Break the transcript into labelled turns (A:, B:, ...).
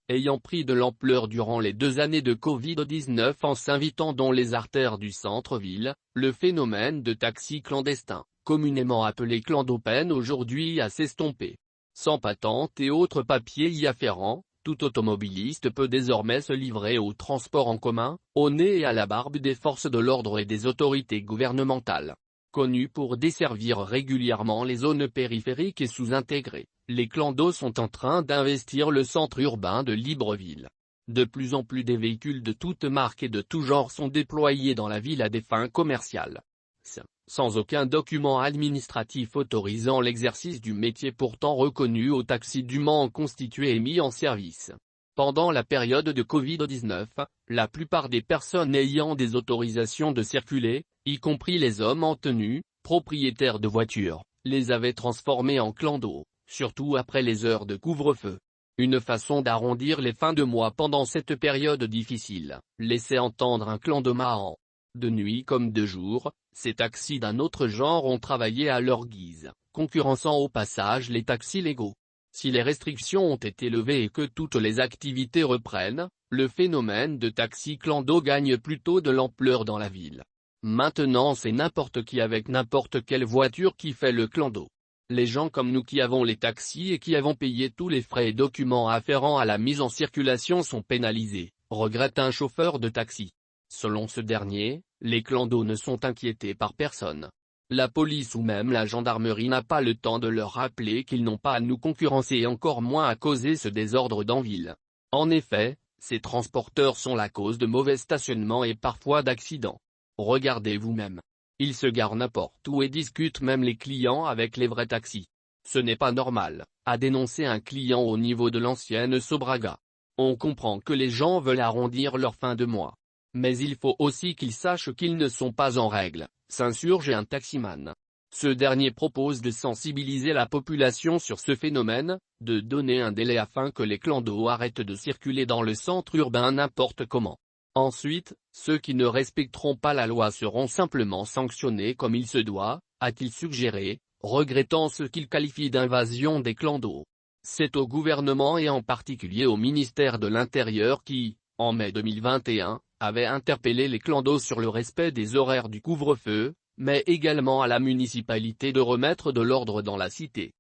A: ayant pris de l'ampleur durant les 2 années de Covid-19 en s'invitant dans les artères du centre-ville, le phénomène de taxis clandestins, communément appelé clando, peine aujourd'hui à s'estomper. Sans patente et autres papiers y afférents, tout automobiliste peut désormais se livrer au transport en commun, au nez et à la barbe des forces de l'ordre et des autorités gouvernementales. Connus pour desservir régulièrement les zones périphériques et sous-intégrées, les clandos sont en train d'investir le centre urbain de Libreville. De plus en plus des véhicules de toutes marques et de tout genre sont déployés dans la ville à des fins commerciales. Sans aucun document administratif autorisant l'exercice du métier pourtant reconnu aux taxis dûment constitués et mis en service. Pendant la période de Covid-19, la plupart des personnes ayant des autorisations de circuler, y compris les hommes en tenue, propriétaires de voitures, les avaient transformés en clandos, surtout après les heures de couvre-feu. Une façon d'arrondir les fins de mois pendant cette période difficile, laisser entendre un clando marrant. De nuit comme de jour, ces taxis d'un autre genre ont travaillé à leur guise, concurrençant au passage les taxis légaux. Si les restrictions ont été levées et que toutes les activités reprennent, le phénomène de taxi clando gagne plutôt de l'ampleur dans la ville. Maintenant c'est n'importe qui avec n'importe quelle voiture qui fait le clando. Les gens comme nous qui avons les taxis et qui avons payé tous les frais et documents afférents à la mise en circulation sont pénalisés, regrette un chauffeur de taxi. Selon ce dernier, les clandos ne sont inquiétés par personne. La police ou même la gendarmerie n'a pas le temps de leur rappeler qu'ils n'ont pas à nous concurrencer et encore moins à causer ce désordre dans ville. En effet, ces transporteurs sont la cause de mauvais stationnements et parfois d'accidents. Regardez vous-même. Ils se garent n'importe où et discutent même les clients avec les vrais taxis. Ce n'est pas normal, a dénoncé un client au niveau de l'ancienne Sobraga. On comprend que les gens veulent arrondir leur fin de mois. Mais il faut aussi qu'ils sachent qu'ils ne sont pas en règle, s'insurge un taximan. Ce dernier propose de sensibiliser la population sur ce phénomène, de donner un délai afin que les clandos arrêtent de circuler dans le centre urbain n'importe comment. Ensuite, ceux qui ne respecteront pas la loi seront simplement sanctionnés comme il se doit, a-t-il suggéré, regrettant ce qu'il qualifie d'invasion des clandos. C'est au gouvernement et en particulier au ministère de l'Intérieur qui, en mai 2021, avait interpellé les clandos sur le respect des horaires du couvre-feu, mais également à la municipalité de remettre de l'ordre dans la cité.